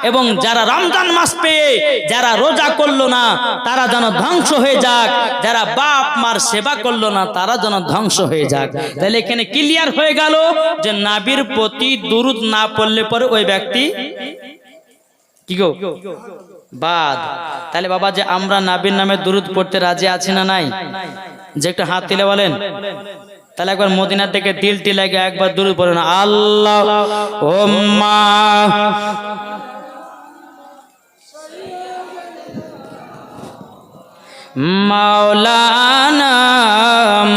এবং যারা রমজান মাস পেয়ে যারা রোজা করলো না তারা যেন ধ্বংস হয়ে যাক, যারা বাপ মার সেবা করলো না তারা যেন ধ্বংস হয়ে যাক। তাহলে এখানে ক্লিয়ার হয়ে গেল যে নবীর প্রতি দুরূদ না পড়লে পরে ওই ব্যক্তি কি গো বাদ। তাহলে বাবা যে আমরা নবীর নামে দুরূদ পড়তে রাজি আছি না নাই, যে একটু হাত তুলে বলেন। তাহলে একবার মদিনা থেকে দিলটি লাগে একবার দুরূদ পড়েন, আল্লাহুম্মা মাওলানা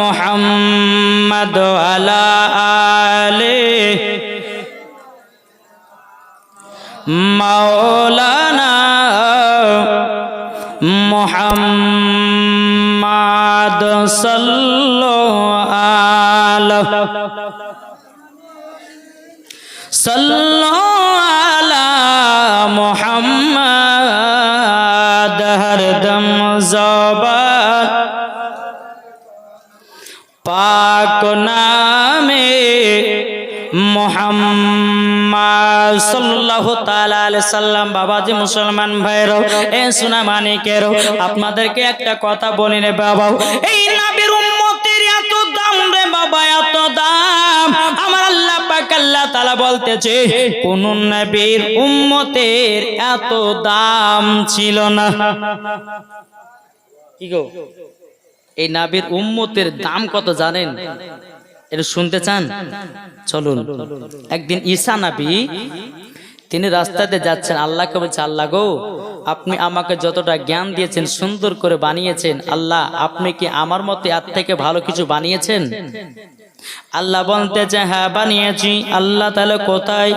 মুহাম্মদ আলা আলে মাওলানা মুহাম্মদ সাল্লাল্লাহু আলা মুহাম্মদ হরদম ज़बान पाक नामे मुहम्मद सल्लल्लाहु ताला अलैहि साल्लाम। बाबाजी मुसलमान भाइरो ए सुना मानिकेरो আপনাদেরকে একটা কথা বলি রে বাবা, এই নবীর উম্মতের এত দাম রে বাবা, এত দাম। আমার আল্লাহ পাক আল্লাহ তাআলা বলতেছে কোন নবীর উম্মতের এত দাম ছিল না। কি গো এই নবীর উম্মতের দাম কত জানেন? এটা শুনতে চান? চলুন। একদিন ঈসা নবী তিনি রাস্তাতে যাচ্ছেন, আল্লাহকে বলছে আল্লাহ গো আপনি আমাকে যতটা জ্ঞান দিয়েছেন সুন্দর করে বানিয়েছেন, আল্লাহ আপনি কি আমার মতে এর থেকে ভালো কিছু বানিয়েছেন? আল্লাহ বলতেছে হ্যাঁ বানিয়েছি। আল্লাহ তাহলে কোথায়?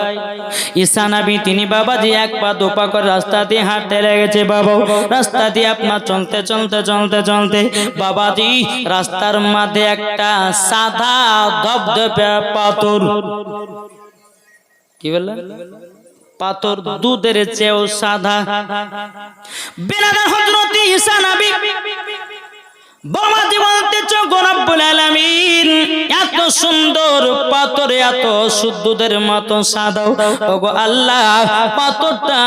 ঈসা নবী তিনি বাবাজি এক পা দু পা করে রাস্তা দিয়ে হাঁটতে লেগেছে। বাবা রাস্তা দিয়ে আপনার চলতে চলতে চলতে চলতে বাবাজি রাস্তার মধ্যে একটা সাদা ধবধবে পাথর, কি বললেন পাথর দুধের চেয়েও সাদা, বিরাদার হযরত ঈসা নবী বাবাজি বলতেছে গো রব্বুল আলামিন এত সুন্দর পাথর এত সুদূদের মতো সাদা, ওগো আল্লাহ পাথরটা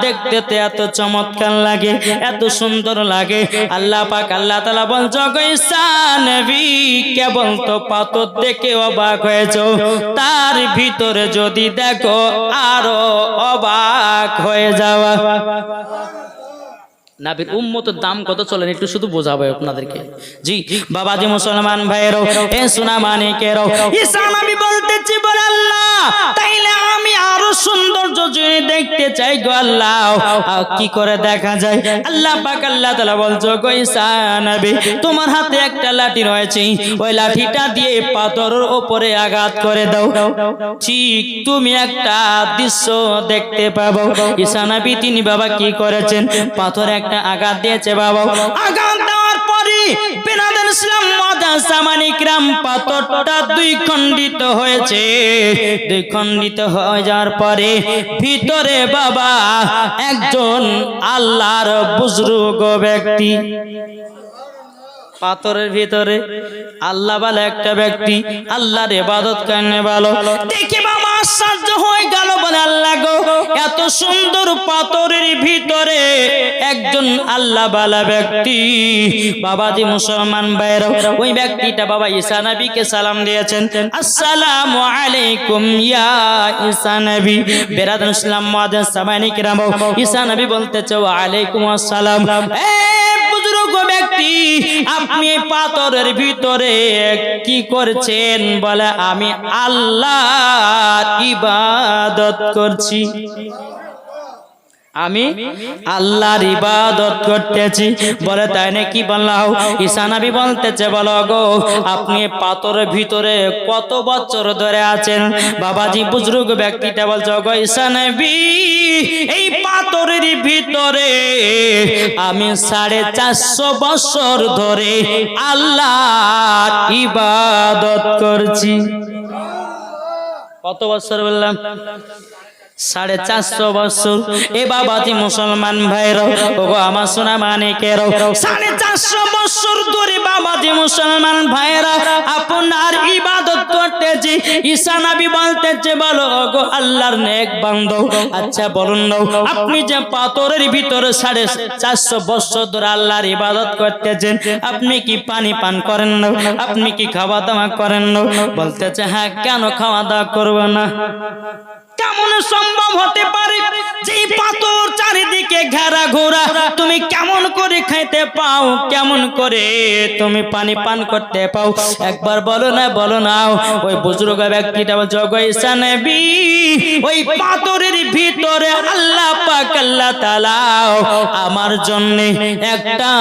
দেখতে এত চমৎকার লাগে, এত সুন্দর লাগে। আল্লাহ পাক আল্লাহ তাআলা বলছো গো ঈসা নবী কেবল তো পাথর দেখে অবাক হয়েছো, তার ভিতরে যদি দেখো আরো অবাক হয়ে যাওয়া। নবীর উম্মতের দাম কত চলেন একটু শুধু বোঝাবো আপনাদেরকে। জি বাবাজি মুসলমান ভাইয়েরও এ সোনা মানিকেরও ঈসা নবী বলতেছি বলে আল্লাহ তাইলে আমি আরো সৌন্দর্য যদি দেখতে চাই গো আল্লাহ কি করে দেখা যায়? আল্লাহ পাক আল্লাহ তাআলা বলছো গো ঈসা নবী তোমার হাতে একটা লাঠি রয়েছে, ওই লাঠিটা দিয়ে পাথরের উপরে আঘাত করে দাও, ঠিক তুমি একটা দৃশ্য দেখতে পাবো। ঈসা নবী তিনি বাবা কি করেছেন? পাথরে একটা আঘাত দিয়েছে বাবা, আঘাত দেওয়ার পরে বিনাদান ইসলাম মাদান সামানিকরাম পাথরটা দুই খণ্ডিত হয়েছে। দুই খণ্ডিত হয়ে যাওয়ার পরে ভিতরে বাবা একজন আল্লাহর বুজুর্গ ব্যক্তি, পাথরের ভিতরে আল্লাহ বলে একটা ব্যক্তি আল্লাহর ইবাদত করনে ভালো দেখে বাবা আশ্চর্য হয়ে গেল, বলে আল্লাহ গো এত সুন্দর পাথরের ভিতরে একজন আল্লাহ বালা ব্যক্তি। বাবাজি মুসলমান ভাইরা ওই ব্যক্তিটা বাবা ঈসা নবীকে সালাম দিয়েছেন, আসসালামু আলাইকুম ইয়া ঈসা নবী। বেরাদান ইসলাম মুআদ্দিন সামানি কিরাম ঈসা নবী বলতেছে ওয়া আলাইকুম আসসালাম। ব্যক্তি আপনি পাথরের ভিতরে কি করছেন? বলে আমি আল্লাহর ইবাদত করছি, আমি আল্লাহর ইবাদত করতেছি। বলে তাই নাকি? বললাম। ঈসা নবী বলতেছে বলো গো আপনি পাথরের ভিতরে কত বছর ধরে আছেন? বাবাজি বুজুর্গ ব্যক্তিটা বলছে গো ঈসা নবী এই পাথরের ভিতরে আমি 450 বছর ধরে আল্লাহর ইবাদত করছি। কত বছর বললাম? 450 বছর। এ বাবাজি মুসলমান ভাইরা, ওগো আমার সোনা মানিকেরা, 450 বছর ধরে বাবাজি মুসলমান ভাইরা আপনার ইবাদত করতেছি। ঈসা নবী বলতেছে, বলো ওগো আল্লাহর নেক বান্দা, আচ্ছা বলুন না, আপনি যে পাথরের ভিতরে 450 বছর ধরে আল্লাহর ইবাদত করতেছেন, আপনি কি পানি পান করেন না? আপনি কি খাওয়া দাওয়া করেন না? বলতেছে, হ্যাঁ, কেন খাওয়া দাওয়া করব না? কেমন সম্ভব হতে পারে যে পাথর চারিদিকে ঘেরা ঘোরা, তুমি কেমন করে খাইতে পাও, কেমন করে তুমি পানি পান করতে পাও? একবার বলো না, বলো না। ওই বুজুর্গ ব্যক্তিটা জগৎ ঈসা নবী, ওই পাথরের ভিতরে আল্লাহ পাক আল্লাহ তাআলা আমার জন্য একটা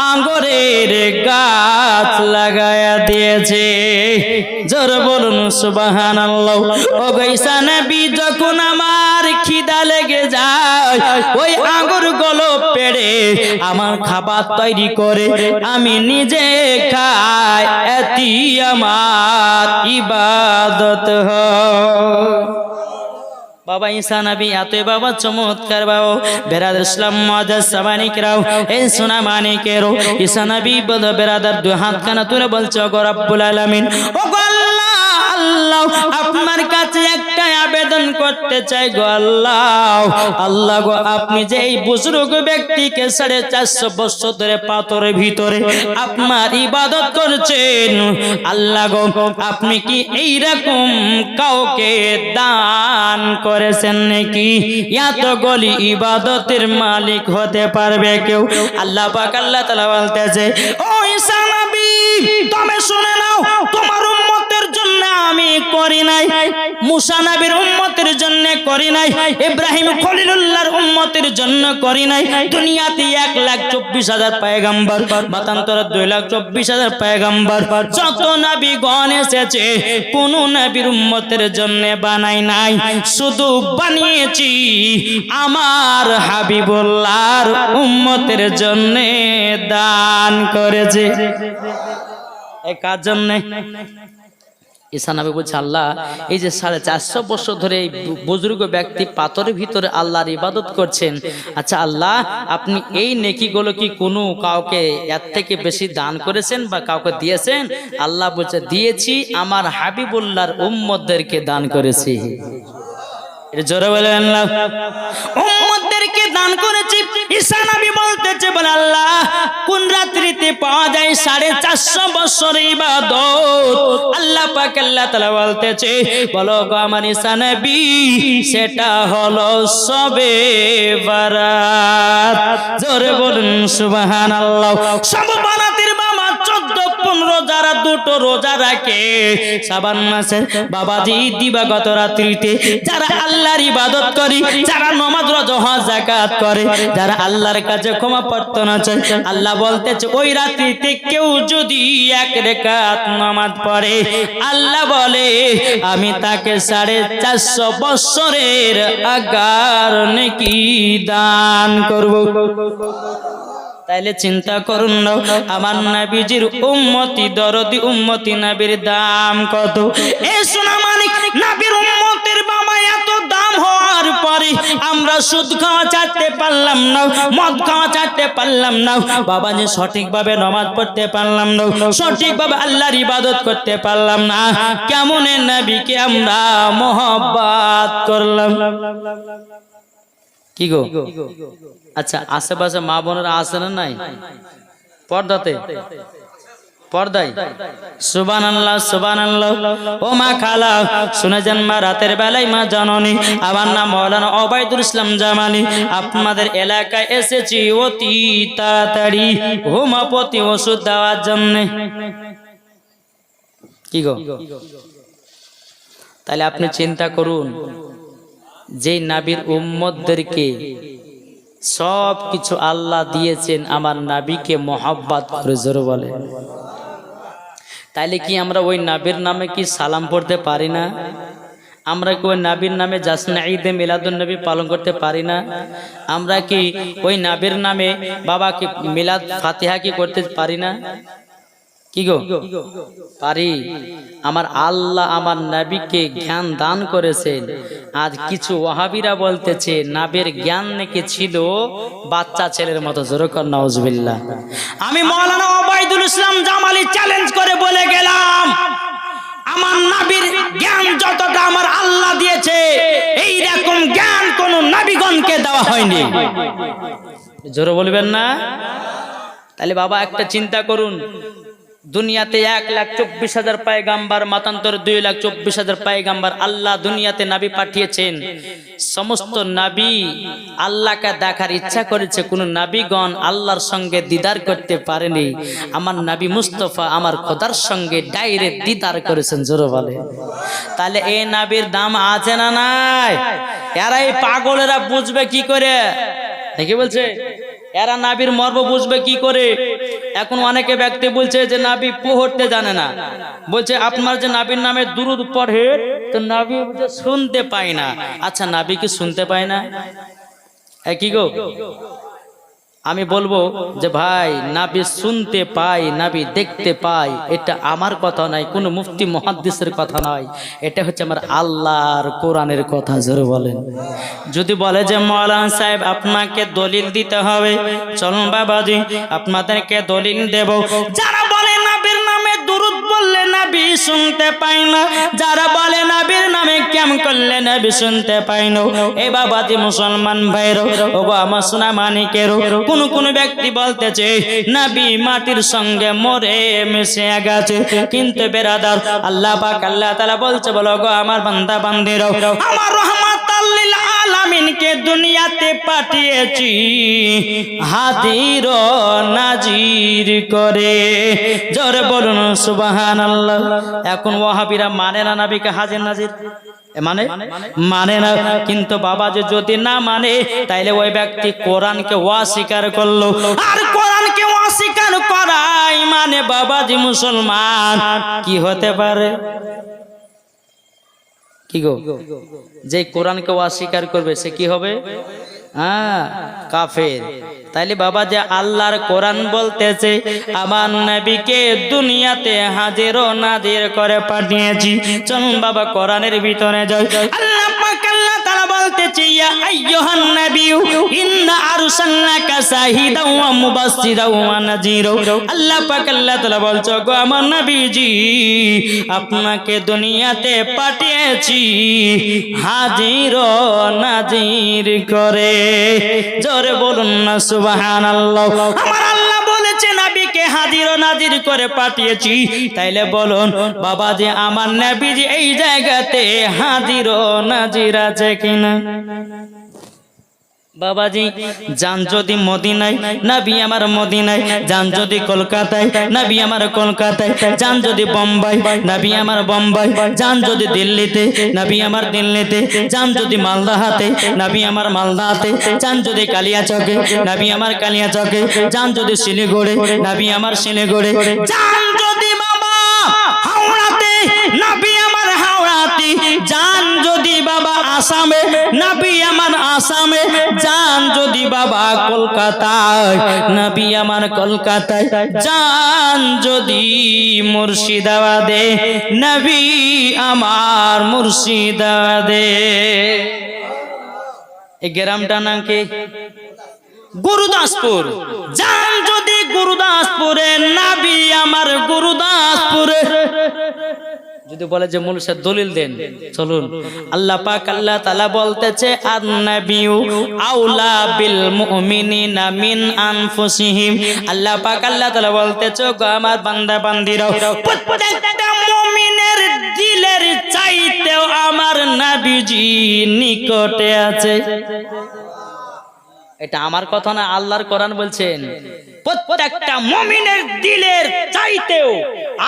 আঙ্গুরের গাছ লাগায়া দিয়েছে। জোরে বলুন সুবহানাল্লাহ। ওগো ঈসা নবী, যখন আমার খিদা লেগে যায়, ওই আঙ্গুর গুলো পেড়ে আমার খাবার তৈরি করে আমি নিজে খাই, এটি আমার ইবাদত হয়। বাবা ঈসা নবী এতই বাবা চমৎকার বাবা। বেরাদার ইসলাম মুআজ্জাজ সামানিকরাও, এই সোনা মানিকেরও, ঈসা নবী বলে বেরাদার দুই হাত কানা তুলে বলছে, ওগো রব্বুল আলামিন, ওগো আল্লাহ, আল্লাহ আপনার কাছে একটা আবেদন করতে চাই গো আল্লাহ। আল্লাহ গো, আপনি যে এই বুজুর্গ ব্যক্তিকে 450 বছর ধরে পাথরের ভিতরে আপনার ইবাদত করছেন, আল্লাহ গো, আপনি কি এইরকম কাউকে দান করেছেন নাকি? এত গলি ইবাদতের মালিক হতে পারবে কেউ? আল্লাহ পাক আল্লাহ তাআলা বলতেছে, ও ঈসা নবী, তুমি শুনে নাও, তোমার উম্মতের জন্য আমি করি নাই, মুসা নবীর উম্মতের জন্য করি নাই, ইব্রাহিম খলিলুল্লাহর উম্মতের জন্য করি নাই। দুনিয়াতে 1,24,000 পয়গম্বর, মতান্তরে 2,24,000 পয়গম্বর, যত নবীগণ এসেছে কোন নবীর উম্মতের জন্য বানাই নাই, শুধু বানিয়েছি আমার হাবিবুল্লাহর উম্মতের জন্য দান করেছে। এই কার জন্য? ঈসা নবী বলছে, আল্লাহ, এই যে 450 বছর ধরে এই বুজুর্গ ব্যক্তি পাথরের ভিতরে আল্লাহর ইবাদত করছেন, আচ্ছা আল্লাহ, আপনি এই নেকিগুলো কি কোনো কাউকে এর থেকে বেশি দান করেছেন বা কাউকে দিয়েছেন? আল্লাহ বলছে, দিয়েছি, আমার হাবিবুল্লাহর উম্মতদেরকে দান করেছি। জোরে বলেন না, উম্মতদেরকে দান করেছি। ঈসা নবী বলতেছে, বলে আল্লাহ, কোন রাত্রিতে পাওয়া যায় 450 বছর ইবাদত? আল্লাহ পাক আল্লাহ তাআলা বলতেছে, বলো গো আমার ঈসা নবী, সেটা হলো শবে বারাত। জোরে বলুন সুবহানাল্লাহ। শবে বারাতের বাবা 14-15 যারা দুটো রোজা রাখে শাবান মাসে, বাবাজি দিবাগত রাত্রিতে যারা আল্লাহর ইবাদত করে, যারা নামাজ রোজা হজ যাকাত করে, যারা আল্লাহর কাছে ক্ষমা প্রার্থনা চায়, আল্লাহ বলতেছে, ওই রাত্রিতে কেউ যদি 1 রাকাত নামাজ পড়ে, আল্লাহ বলে আমি তাকে 450 বছরের আগার নেকি দান করব। তাইলে চিন্তা করুন না, আমার নবীজির উম্মতি, দরদি উম্মতি নবীর দাম কত? এ সোনা মানিক, নবীর উম্মতের বাবা এত দাম হওয়ার পরে আমরা সুদ খাওয়া ছাড়তে পারলাম না, মদ খাওয়া ছাড়তে পারলাম না, বাবা যে সঠিকভাবে নামাজ পড়তে পারলাম না, সঠিকভাবে আল্লাহর ইবাদত করতে পারলাম না, কেমন নবীকে আমরা মহব্বত করলাম? কি গো? আচ্ছা, আশেপাশে মা বোনেরা আছে না নাই? পর্দাতে, পর্দায়? সুবহানাল্লাহ, সুবহানাল্লাহ। ও মা খালা, শুনে যান মা, রাতের বেলায় মা জননী, আমার নাম মাওলানা ওবায়দুল ইসলাম জামালি, আপনাদের এলাকায় এসেছি অতি তাড়াতাড়ি হোমিওপ্যাথি ওষুধ দেওয়ার জন্য। কি গো? তাহলে আপনি চিন্তা করুন, যে নবীর উম্মতদেরকে সব কিছু আল্লাহ দিয়েছেন, আমার নবীকে মহব্বত করে, জোরে বলে, তাইলে কি আমরা ওই নবীর নামে কি সালাম পড়তে পারি না? আমরা কি ওই নবীর নামে জাসনা ঈদে মিলাদুন নবী পালন করতে পারি না? আমরা কি ওই নবীর নামে বাবাকে মিলাদ ফাতিহা কি করতে পারি না? কি গো পারি? আমার আল্লাহ আমার নবীকে জ্ঞান দান করেছেন। আজ কিছু ওয়াহাবিরা বলতেছে নবীর জ্ঞান নাকি ছিল বাচ্চা ছেলের মতো। জোরে কর নাউজুবিল্লাহ। আমি মাওলানা ওবাইদুল ইসলাম জামালি চ্যালেঞ্জ করে বলে গেলাম, আমার নবীর জ্ঞান যতটা আমার আল্লাহ দিয়েছে এই রকম জ্ঞান কোন নবীগণকে দেওয়া হয়নি। জোরে বলবেন না? তাহলে বাবা একটা চিন্তা করুন, দুনিয়াতে 1,24,000 পয়গাম্বার, মতান্তর 2,24,000 পয়গাম্বার আল্লাহ দুনিয়াতে নবী পাঠিয়েছেন। সমস্ত নবী আল্লাহকে দেখার ইচ্ছা করেছে, কোন নবীগণ আল্লাহর সঙ্গে দিদার করতে পারেনি। আমার নবী মুস্তাফা আমার খোদার সঙ্গে ডাইরেক্ট দিদার করেছেন। জোরে বলে। তাহলে এই নবীর দাম আছে না নাই? এরা এই পাগলেরা বুঝবে কি করে? দেখি বলছে এরা নাবির মর্ম বুঝবে কি করে? এখন অনেকে ব্যক্তি বলছে যে নাবি পড়তে জানে না, বলছে আপনার যে নাবির নামে দুরূদ পড়ে তো নাবি শুনতে পায় না। আচ্ছা নাবি কি শুনতে পায় না? কি গো, আমি বলবো যে ভাই নাবি শুনতে পাই, নাবি দেখতে পাই, এটা আমার কথা নয়, কোনো মুফতি মুহাদ্দিসের কথা নয়, এটা হচ্ছে আমার আল্লাহর কোরআনের কথা। জোরে বলেন। যদি বলে যে মাওলানা সাহেব আপনাকে দলিল দিতে হবে, চলুন বাবাজি আপনাদেরকে দলিল দেব। যারা বলে নবীর নামে দুরূদ বললে নবী শুনতে পায় না, যারা বলে নবীর নামে কেম করলে নবী শুনতে পায় না, এ বাবাজি মুসলমান ভাইরো, ওগো আমার সোনা মানিকেরো, কোন ব্যক্তি বলতেছে নবী মাটির সঙ্গে মরে মিশে গেছে। কিন্তু বেরাদার আল্লাহ পাক আল্লাহ তাআলা বলছে, বলো গো আমার বান্দা বান্দিরা, আমার রহমাতাল লিল আলামিনকে দুনিয়াতে পাঠিয়েছি হাজির ও নাজির করে। জোরে বলুন সুবহানাল্লাহ। এখন ওয়াহাবিরা মানে না নবীকে হাজির নাজির, মানে না। কিন্তু বাবা যে যদি না মানে তাইলে ওই ব্যক্তি কোরআনকে অস্বীকার করলো, আর কোরআনকে অস্বীকার করাই মানে বাবাজি মুসলমান কি হতে পারে? কি গো, যে কোরআনকে অস্বীকার করবে সে কি হবে? কাফের। তাইলে বাবা যে আল্লাহর কোরআন বলতেছে আমার নবীকে দুনিয়াতে হাজির ও নাজির করে পাঠিয়েছি। চলুন বাবা কোরআনের ভিতরে যাই। আল্লাহ পাক আল্লাহ তাআলা বলতেছে ইয়া আইয়ুহান নাবিয়্যু ইন্না আরসালনাকা শাহিদাও ওয়া মুবাশশিরাও ওয়া নাযীরা। আল্লাহ পাক আল্লাহ তাআলা বলছে গো আমার নবীজি আপনাকে দুনিয়াতে পাঠিয়েছি হাজির ও নাজির করে। জোরে বলুন না সুবহানাল্লাহ। আমার আল্লাহ বলেছে নবীকে হাজির ও নাজির করে পাঠিয়েছি, তাইলে বলুন বাবা যে আমার নবীজি এই জায়গাতে হাজির ও নাজির আছে কিনা? বাবাজি জান যদি মদিনায় নবী আমার মদিনায়, জান যদি কলকাতায় নবী আমার কলকাতায়, জান যদি বোম্বাই নবী আমার বোম্বাই, জান যদি দিল্লিতে নবী আমার দিল্লিতে, জান যদি মালদাহাতে নবী আমার মালদাহাতে, জান যদি কালিয়াচকে নবী আমার কালিয়াচকে, জান যদি শিলিগুড়ি নবী আমার শিলিগুড়ি, জান যদি বাবা হাওড়াতে নবী আমার হাওড়াতে, জান যদি বাবা আসামে নবী আমার আসামে, জান যদি বাবা কলকাতায় নবী আমার কলকাতায়, জান যদি মুর্শিদাবাদে নবী আমার মুর্শিদাবাদে। এই গ্রামটার নাম কি? গুরুদাসপুর। জান যদি গুরুদাসপুরে নবী আমার গুরুদাসপুরে। যদি বলে যে মূল দলিল দেন, চলুন আল্লাহ পাক আল্লাহ তাআলা বলতেছে আন-নাবিয়্যু আউলা বিল মুমিনিনা মিন আনফুসিহিম। আল্লাহ পাক আল্লাহ তাআলা বলতেছে গো আমার বান্দা বান্দিরা, প্রত্যেকটা মুমিনের দিলের চাইতেও আমার নবীজি নিকটে আছে। এটা আমার কথা না, আল্লাহর কোরআন বলছেন প্রত্যেকটা মুমিনের দিলের চাইতেও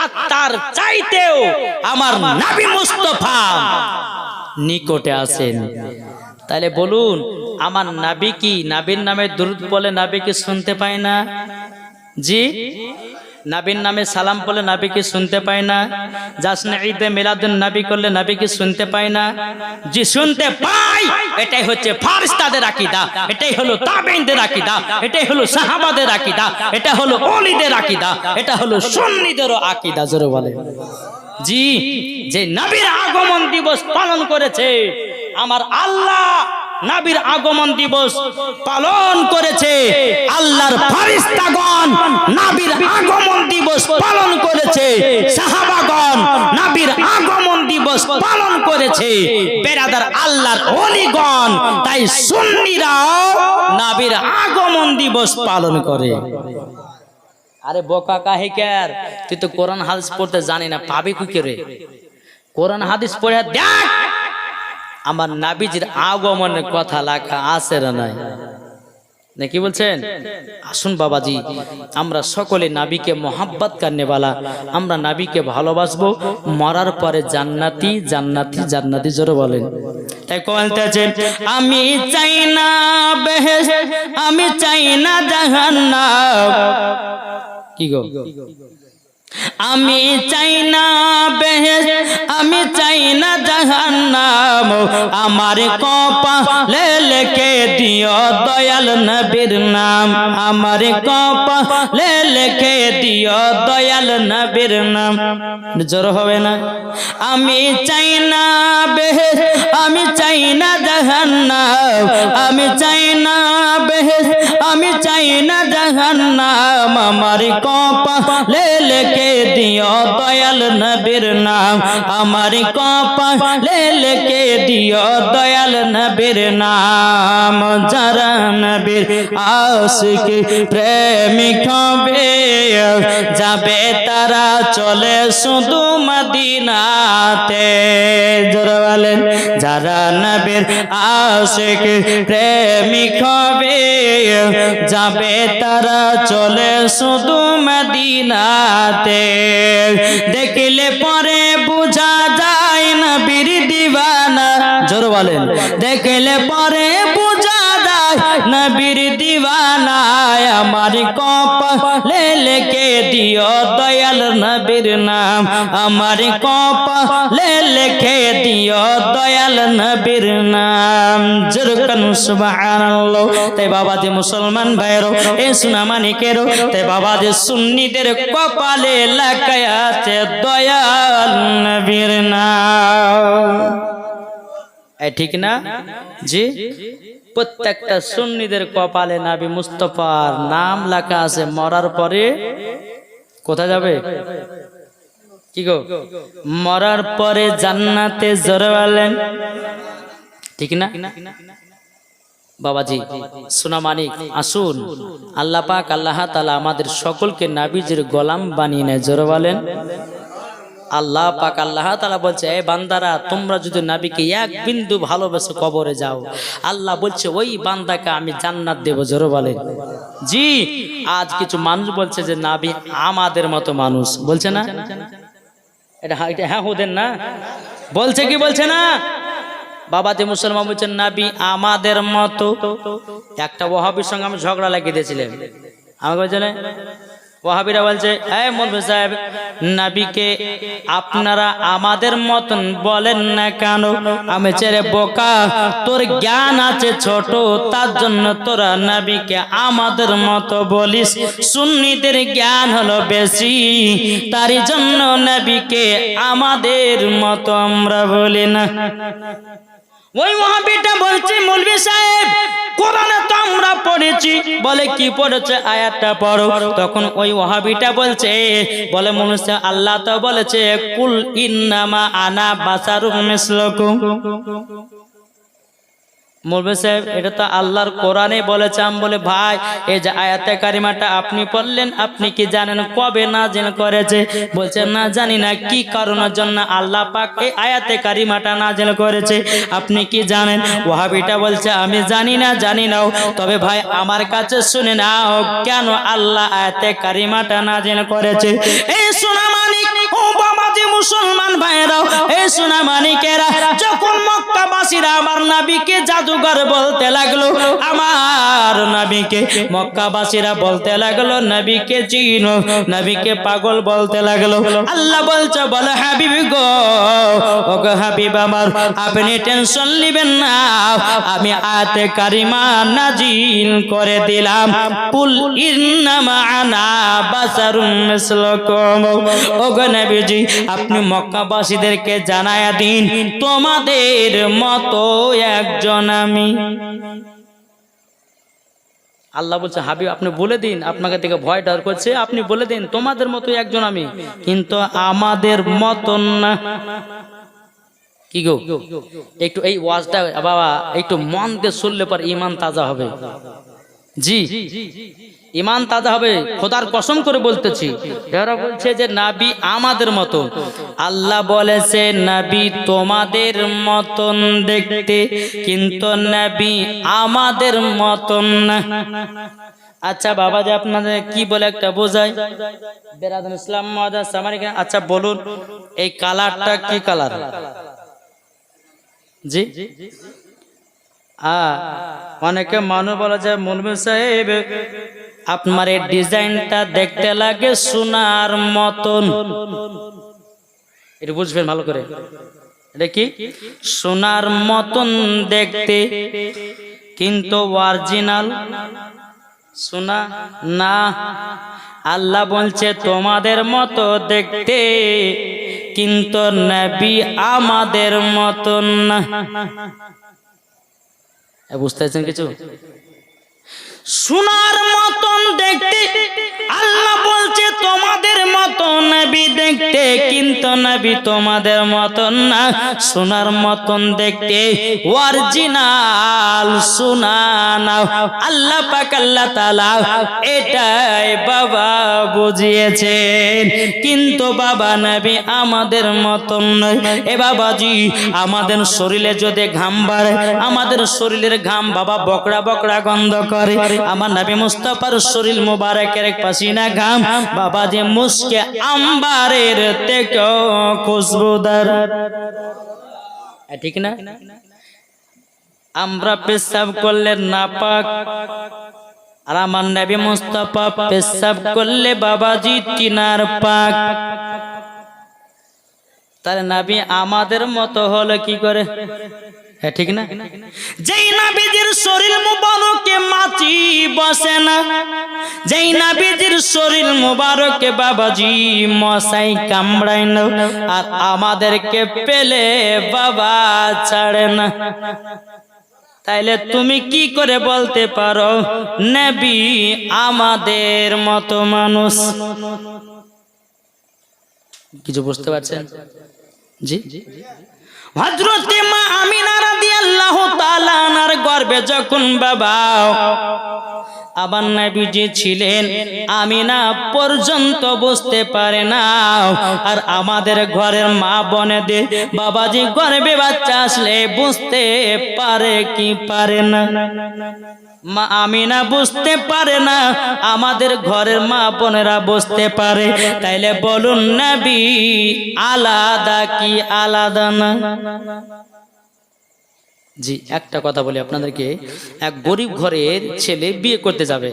আত্মার চাইতেও আমার নবী মুস্তাফা নিকটে আছেন। তাহলে বলুন আমার নবী কি নবীর নামে দুরূদ বলে নবীকে শুনতে পায় না? জি নবীর নামে সালাম পড়লে নবীকে শুনতে পায় না? জাসনে ঈদে মিলাদুন নবী করলে নবীকে শুনতে পায় না? জি শুনতে পাই। এটাই হচ্ছে ফারিস্তাদের আকীদা, এটাই হলো তাবেঈনদের আকীদা, এটাই হলো সাহাবাদের আকীদা, এটা হলো ওলিদের আকীদা, এটা হলো সুন্নিদেরও আকীদা। জোরে বলে জি। যে নবীর আগমন দিবস পালন করেছে, আমার আল্লাহ নবীর আগমন দিবস পালন করেছে, আল্লাহর ফেরেশতাগণ নবীর আগমন দিবস পালন করেছে, সাহাবাগণ নবীর আগমন দিবস পালন করেছে, বেরাদার আল্লাহর ওলিগণ, তাই সুন্নিরাও নবীর আগমন দিবস পালন করে। আরে বোকা কাহিকার, তুই তো কোরআন হাদিস পড়তে জানি না, পাবি কি করে? কোরআন হাদিস পড়ে দেখ আমার নবীজির আগমনের কথা লেখা আছে না নাই? নাকি বলছেন? আসুন বাবাজি, আমরা সকলে নবীকে মোহাব্বত করনেওয়ালা, আমরা নবীকে ভালোবাসবো, মরার পরে জান্নাতি জান্নাতি জান্নাতি। জোরে বলেন। তাই বলতেছেন আমি চাই না বেহেশত, আমি চাই না জাহান্নাম। কি গো? আমি চাই না বেহেশত, আমি চাই না জাহান্নাম, আমার কপালে লিখে দিও দয়াল নবীর নাম, আমার কপালে লিখে দিও দয়াল নবীর নাম। জোর হবে না? আমি চাই না বেহেশত, আমি চাই না জাহান্নাম, আমি চাই না বেহেশত, আমি চাই না জাহান্নাম, আমার কপালে লিখে দিও দয়াল নবীর নাম, আমার কপালে লিখে দিও দয়াল নবীর নাম। যারা নবীর আশিক প্রেমিক হবে, যাবে তারা চলে শুধু মদিনাতে। জোরে বলেন। যারা নবীর আশিক প্রেমিক হবে, যাবে তারা চলে শুধু মদিনাতে। দেখলে পরে বুঝা যায় নবীর দিওয়ানা। জোরে বলেন। দেখলে পরে বুঝা যায় নবীর দিওয়ানা, আমার কপালে লিখে দিও দয়াল নবীর নাম, আমার কপালে লিখে দিও দয়াল নবীর নাম। জোরকান সুবহানাল্লাহ। তাই বাবাজি মুসলমান ভাইরো, এই সোনামানিকেরও, তাই বাবাজি সুন্নিদের কপালে লেখা আছে দয়াল নবীর নাম। এই ঠিক না? জি। প্রত্যেকটা সুন্নিদের কপালে নবী মুস্তাফার নাম লেখা আছে। মরার পরে কোথায় যাবে? কি গো? মরার পরে জান্নাতে। জোরে বলেন ঠিক না? বাবাজি সোনামানিক, আসুন আল্লাহ পাক আল্লাহ তাআলা আমাদের সকলকে নবীজির গোলাম বানিয়ে নেয়। জোরে বলেন। আল্লাহ পাক আল্লাহ তাআলা বলছে, এ বান্দারা, তোমরা যদি নবীকে এক বিন্দু ভালোবেসে কবরে যাও, আল্লাহ বলছে ওই বান্দাকে আমি জান্নাত দেব। জোরে বলেন জি। আজ কিছু মানুষ বলছে যে নবী আমাদের মতো মানুষ, বলছে না? এটা হ্যাঁ ওদের না বলছে কি বলছে না? বাবাজি মুসলমান বলছেন নবী আমাদের মতো। একটা ওয়াহাবীর সঙ্গে আমি ঝগড়া লাগিয়ে দিয়েছিলাম। আমাকে বলছে ওয়াহাবীরা বলছে, এই মৌলভী সাহেব, নবীকে আপনারা আমাদের মতন বলেন না কেন? আমি ছেড়ে বোকা, তোর জ্ঞান আছে ছোট, তার জন্য তোরা নবীকে আমাদের মতো বলিস। সুন্নিদের জ্ঞান হলো বেশি, তারই জন্য নবীকে আমাদের মতো আমরা বলি না। ওই ওয়াহাবীটা বলছে, মৌলভী সাহেব কোরআনে তো আমরা পড়েছি। বলে কি পড়েছে? আয়াতটা পড়ো। তখন ওই ওয়াহাবীটা বলছে, বলে মৌলভী সাহেব আল্লাহ তো বলেছে কুল ইন্নামা আনা বাশারুম মিসলুকুম। মৌলভী সাহেব এটা তো আল্লাহর কোরআনে বলেছে। আমি বলে ভাই, এই যে আয়াতে কারিমাটা আপনি পড়লেন, আপনি কি জানেন কবে নাজিল করেছে? বলছে না জানি না। কি কারণের জন্য আল্লাহ পাক এই আয়াতে কারিমাটা নাজিল করেছে আপনি কি জানেন? ওয়াহাবীটা বলছে আমি জানি না, জানি না। তবে ভাই আমার কাছে শুনে নাও কেন আল্লাহ আয়াতে কারিমাটা নাজিল করেছে। এই সোনামানিক ও বাবাজি মুসলমান ভাইরা, এই সোনামানিকেরা, যখন মক্কাবাসীরা আমার নবীকে জাদুঘর বলতে লাগলো, আমার আর নবীকে মক্কাবাসীরা বলতে লাগলো নবীকে চিনো, নবীকে পাগল বলতে লাগলো। আল্লাহ বলছে বলে হাবিব গো, ওগো হাবিব আমার, আপনি টেনশন নেবেন না, আমি আয়াতে কারিমা নাজিল করে দিলাম, কুল ইন্নামা আনা বাশারুম মিসলুকুম। ওগো নবীজি, আপনি মক্কাবাসীদেরকে জানায়া দিন তোমাদের মতো একজন আমি। আল্লাহ বলছে হাবিব আপনি বলে দিন, আপনাকে থেকে ভয় ডর করছে, আপনি বলে দিন তোমাদের মতো একজন আমি, কিন্তু আমাদের মতন না। কি গো, একটু এই ওয়াজটা বাবা একটু মন দিয়ে শুনলে পর ইমান তাজা হবে। জি, ইমান তাজা হবে, খোদার কসম করে বলতেছি। এরা বলছে যে নবী আমাদের মতো, আল্লাহ বলেছে নবী তোমাদের মতন দেখতে, কিন্তু নবী আমাদের মতন না। আচ্ছা বাবা যে আপনাদের কি বলে একটা বোঝায় বেরাদুল ইসলাম মুআজ্জাজ সামারিকা, আচ্ছা বলুন এই কালারটা কি কালার? জি, অনেকে মানুষ বলা যায় মৌলভী সাহেব আপনার এই ডিজাইনটা দেখতে লাগে সোনার মতন। এটা বুঝবেন ভালো করে, এটা কি সোনার মতন দেখতে, কিন্তু অরিজিনাল সোনা না। আল্লাহ বলছে তোমাদের মতো দেখতে, কিন্তু নবী আমাদের মতন না। বুঝতে পারছেন কিছু? সোনার মতন দেখতে, আল্লাহ বলছে তোমাদের মতো নবী দেখতে, কিন্তু নবী তোমাদের মতন না, সোনার মতন দেখতে, অরিজিনাল সোনা না। আল্লাহ পাক আল্লাহ তাআলা এটাই বাবা বুঝিয়েছেন, কিন্তু বাবা নবী আমাদের মতন নয়। এ বাবাজি, আমাদের শরীরে যদি ঘাম বাড়ে, আমাদের শরীরের ঘাম বাবা বকরা বকরা গন্ধ করে, আমার নবী মুস্তাফার শরীর মুবারকের পাসিনা ঘাম বাবা যে মুস্কে আম্বারের থেকে খুশবুদার, ঠিক না? আমরা পেশাব করলে নাপাক, আর আমার নবী মুস্তাফা পেশাব করলে বাবাজি তিনার পাক। তার নবী আমাদের মতো হলো কি করে? হ্যাঁ ঠিক না? যেই নবীজির শরীর মুবারকে মাছি বসে না, যেই নবীজির শরীর মুবারকে বাবাজি মশাই কামড়ায় না, আর আমাদেরকে পেলে বাবা ছাড়ে না, তাইলে তুমি কি করে বলতে পারো নবী আমাদের মতো মানুষ? কিছু বুঝতে পারছেন? জি, হযরতে মা আমিনা রাদিয়াল্লাহু তাআলা আনহার গর্ভে যখন বাবা আবার নবীজি ছিলেন, আমিনা পর্যন্ত বুঝতে পারে না, আর আমাদের ঘরের মা বোনেদের বাবাজি গর্ভে বাচ্চা আসলে বুঝতে পারে কি পারে না? মা আমিনা বুঝতে পারে না, আমাদের ঘরের মা বোনেরা বুঝতে পারে। তাইলে বলুন নবী আলাদা কি আলাদা না? জি, একটা কথা বলি আপনাদেরকে, এক গরিব ঘরের ছেলে বিয়ে করতে যাবে,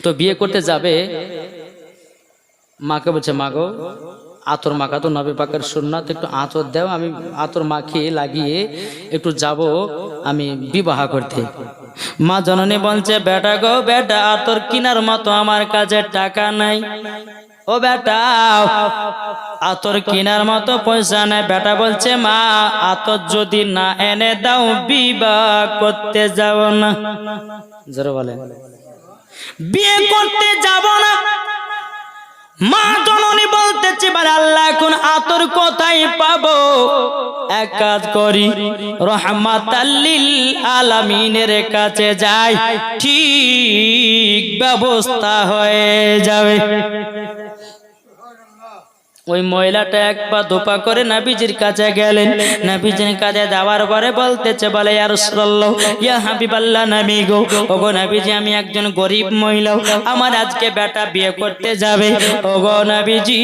তো বিয়ে করতে যাবে, মাকে বলছে মা গো আতর মাখা তো নবী পাকের সুন্নাত, একটু আতর দাও, আমি আতর মাখিয়ে লাগিয়ে একটু যাব আমি বিবাহ করতে। মা জননী বলছে বেটা গো বেটা, আতর কিনার মতো আমার কাছে টাকা নাই, ও বেটা আতর কিনার মতো পয়সা নাই। বেটা বলছে মা আতর যদি না এনে দাও বিবাহ করতে যাব না। জোরে বলেন, বিয়ে করতে যাব না। মা জননী বলতেছে আল্লাহ এখন আতর কোথায় পাবো? এক কাজ করি, রহমাতাল লিল আলামিনের কাছে যাই, ঠিক ব্যবস্থা হয়ে যাবে। ওই মহিলাটা এক পা দুপা করে নবীজির কাছে গেলেন। নবীজির কাছে যাওয়ার পরে বলতেছে বলে ইয়া রাসূলুল্লাহ, ইয়া হাবিবাল্লাহ, নবী গো, ওগো নবীজি আমি একজন গরিব মহিলা, আমার আজকে বেটা বিয়ে করতে যাবে। ওগো নবীজি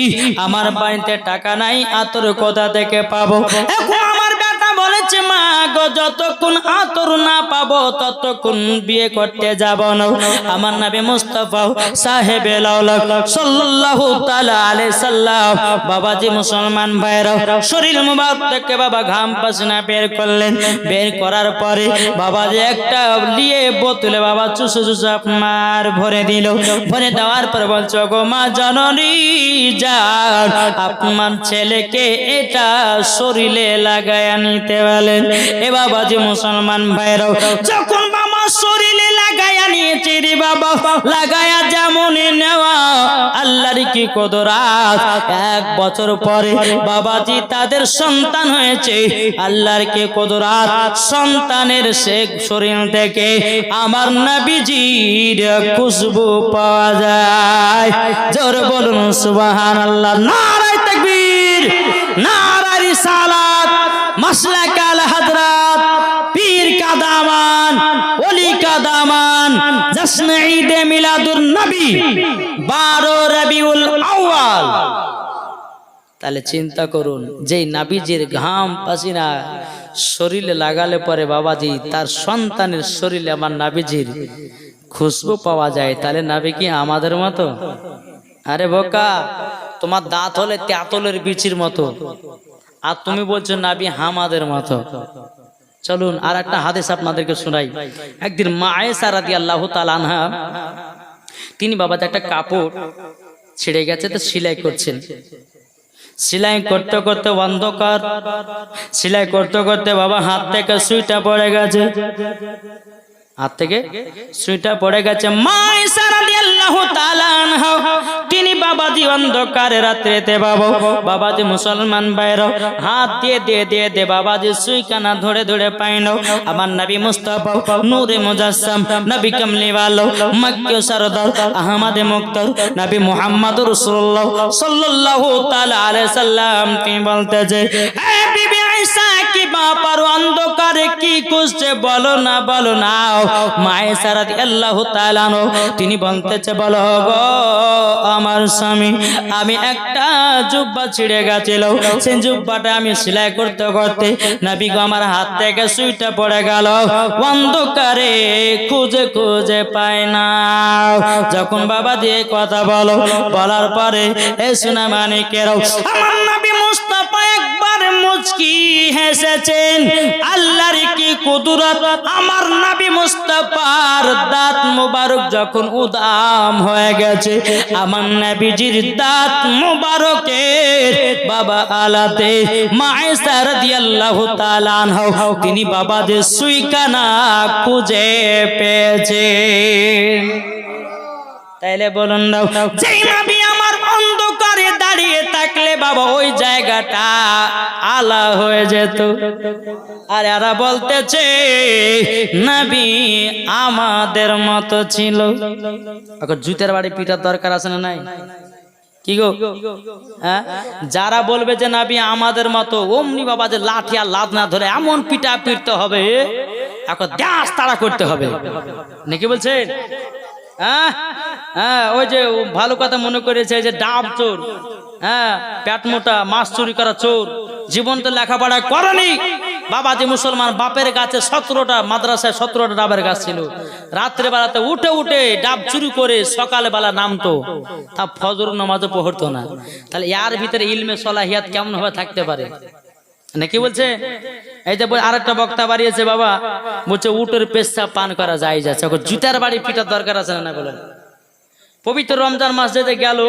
আমার বাড়িতে টাকা নাই, আতর কোথা থেকে পাবো? এখন আমার বেটা বলেছে মা গো যতক্ষণ আতর না পাবো ততক্ষণ বিয়ে করতে যাব না। আমার নবী মুস্তাফা সাহেবে লাউলাক সাল্লাল্লাহু তাআলা আলাইহি সাল্লাম বাবাজি মুসলমান ভাইরা শরীর মুবারক থেকে বাবা ঘাম পাসনা বের করলেন। বের করার পরে বাবাজি একটা নিয়ে বোতলে বাবা চুষে চুষে আপনার ভরে দিল। ভরে দেওয়ার পর বলছো গো মা জননী যান আপনার ছেলেকে এটা শরীরে লাগায়া নিতে বলেন। এ বাবাজি মুসলমান ভাইরা যখন বাবা শরীরে লাগায়া নিয়েছে রে বাবা লাগায়া যেমন নেওয়া আল্লাহর কি কুদরত। 1 বছর পরে বাবাজি তাদের সন্তান হয়েছে। আল্লাহর কি কুদরত, সন্তানের শেখ শরীর থেকে আমার নবীজির খুশবু পাওয়া যায়। জোর বলুন সুবহানাল্লাহ। নারায়ে তাকবীর, নারায়ে রিসালাত, মাসলাক আল হযরত পীর কা দামান, ওলি কা দামান, জশ্ন ঈদ মিলাদুন নবী 12 রবিউল আউয়াল। তাহলে চিন্তা করুন, যেই নবীজির ঘাম পাসিনা শরীরে লাগালে পরে বাবাজি তার সন্তানের শরীরে আমার নবীজির খুশবু পাওয়া যায়। তাহলে নবী কি আমাদের মতো? আরে বোকা, তোমার দাঁত হলে তেঁতুলের বিচির মতো, আর তুমি বলছো নবী আমাদের মতো। চলুন আর একটা হাদিস আপনাদেরকে শোনাই। একদিন মা আয়েশা রাদিয়াল্লাহু তাআলা আনহা তিনি বাবাজি একটা কাপড় ছিঁড়ে গেছে তো সেলাই করছেন। সেলাই করতে করতে অন্ধকার, সেলাই করতে করতে বাবা হাত থেকে সুইটা পড়ে গেছে, হাত থেকে সুইটা পড়ে গেছে। মা আয়েশা রাদিয়াল্লাহু তাআলা আনহা তিনি বাবাজি অন্ধকারে রাত্রিতে বাবাজি মুসলমান ভাইরা হাত দিয়ে বাবাজি সুইখানা ধরে ধরে পাইনো আমার নবী মুস্তাফা নূরে মুজাসসাম নবী কামলিওয়ালা মক্কি সরদার আহমদে মুক্তার নবী মুহাম্মদুর রাসূলুল্লাহ সাল্লাল্লাহু তাআলা আলাইহি সাল্লাম তিনি বলতেছে, হে বিবি আয়েশা কি ব্যাপার, অন্ধকারে কি করছে বলো না বলো না। মা আয়েশা রাদিয়াল্লাহু তাআলা তিনি বলতেছে, বলো গো আমার স্বামী, আমি একটা জুব্বা ছিঁড়ে গেছিল, সেই জুব্বাটা আমি সেলাই করতে করতে নবী গো আমার হাত থেকে সুইটা পড়ে গেল, অন্ধকারে খুঁজে খুঁজে পাই না। যখন বাবা দিয়ে কথা বলো, বলার পরে এই সোনা মানিকেরাও আমার নবী মুস্তাফা একবার মুচকি হেসেছেন। আল্লাহর কি কুদরত, আমার নবী মুস্তাফার দাঁত মুবারক যখন উদাম হয়ে গেছে, আমার নবীজির দাঁত মুবারকের বাবা আলাতে মা আয়েশা রাদিয়াল্লাহু তাআলা আনহা তিনি বাবাদের সুইখানা খুঁজে পেয়েছেন। তাইলে বলুন না, যেই নবী আমার অন্ধকারে দাঁড়িয়ে থাকলে বাবা ওই জায়গাটা আলা হয়ে যেত। আর এরা বলতেছে নবী আমাদের মতো ছিল। এখন জুতের বাড়ি পিটার দরকার আছে না নাই? কি গো, হ্যাঁ? যারা বলবে যে নবী আমাদের মতো, অমনি বাবা যে লাঠি আর লাদ না ধরে এমন পিটা পিটতে হবে, এখন দাস তাড়া করতে হবে নাকি বলছেন? হ্যাঁ হ্যাঁ, ওই যে ভালো কথা মনে করেছে যে ডাব চোর, হ্যাঁ পেট মোটা মাছ চুরি করা চোর, জীবন তো লেখাপড়া করেনি। বাবাজি মুসলমান বাপের গাছে 17টা মাদ্রাসায় 17টা ডাবের গাছ ছিল। রাত্রে বেলাতে উঠে উঠে ডাব চুরি করে সকালে বেলা নামতো, তা ফজর নামাজও পড়তো না। তাহলে ইয়ার ভিতরে ইলমে সলাহিয়াত কেমন ভাবে থাকতে পারে নাকি বলছে? এই যে আরেকটা বক্তা বাড়িয়েছে বাবা, বলছে উটের পেশাব পান করা যায় যাচ্ছে। জুতার বাড়ি পিটার দরকার আছে না বলেন? পবিত্র রমজান মাস যেতে গেল,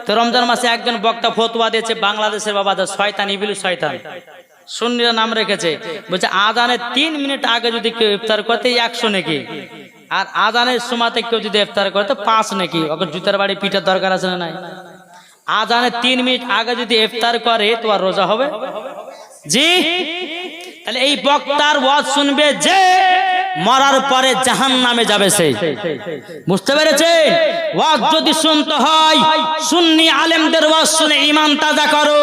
তো রমজান মাসে একজন বক্তা ফতোয়া দিয়েছে বাংলাদেশের বাবা শয়তান ইবলিস শয়তান, সুন্নিরা নাম রেখেছে। বলছে আজানের 3 মিনিট আগে যদি কেউ ইফতার করতে 100 নাকি, আর আজানের সময়তে কেউ যদি ইফতার করতে 5 নাকি। ওকে জুতার বাড়ি পিটার দরকার আছে না নাই? আজানের 3 মিনিট আগে যদি ইফতার করে তো আর রোজা হবে? জি। তাহলে এই বক্তার ওয়াজ শুনবে যে মরার পরে জাহান্নামে যাবে সে, বুঝতে পেরেছেন? ওয়াজ যদি শুনতে হয় সুন্নি আলেমদের ওয়াজ শুনে ঈমান তাজা করো,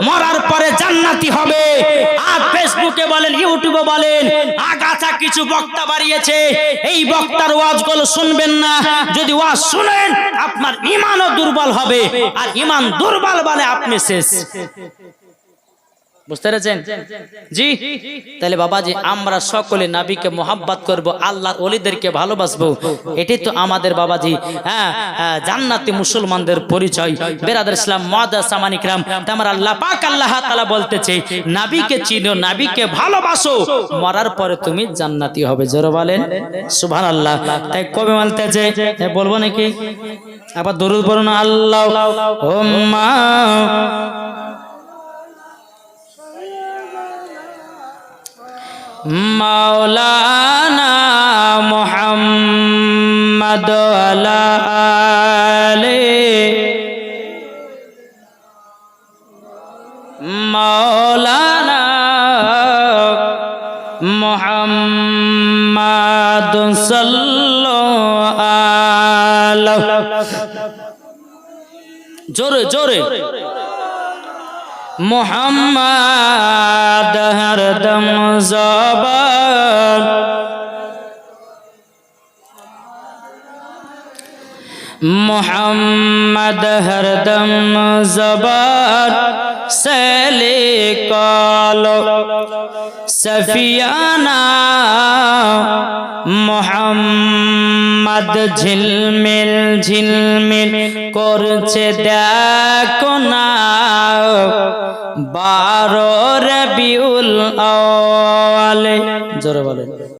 মরার পরে জান্নাতি হবে। আর ফেসবুকে বলেন ইউটিউবে বলেন আগাছা কিছু বক্তা বাড়িয়েছে, এই বক্তার ওয়াজগুলো শুনবেন না। যদি ওয়াজ শুনেন আপনার ঈমানও দুর্বল হবে, আর ঈমান দুর্বল বলে আপনি শেষ। বুঝতে পেরেছেন? জি। তাহলে বাবাজি আমরা সকলে নবীকে মোহাব্বত করব, আল্লাহর ওলিদেরকে ভালোবাসবো, এটাই তো আমাদের বাবাজি জান্নাতি মুসলমানদের পরিচয়। বেরাদার ইসলাম মুআজ্জাজ সামানি কিরাম, আমার আল্লাহ পাক আল্লাহ তাআলা বলতেছে নবীকে চিনো, নবীকে ভালোবাসো, মরার পরে তুমি জান্নাতি হবে। জোরে বলেন সুবহানাল্লাহ। তাই কবে বলতেছে বলবো নাকি? আবার দরুদ পড়ুন আল্লাহুম্মা মাওলানা মুহাম্মদ আলা আলি মাওলানা মুহাম্মদ সাল্লাল্লাহু আলাইহি জোরে জোরে মুহাম্মদ হরদম ज़बान मुहम्मद हरदम ज़बान से लिखलो सफियाना मुहम्मद झिलमिल झिलमिल करछे देखो ना 12 রবিউল আউয়াল। জোরে বলেন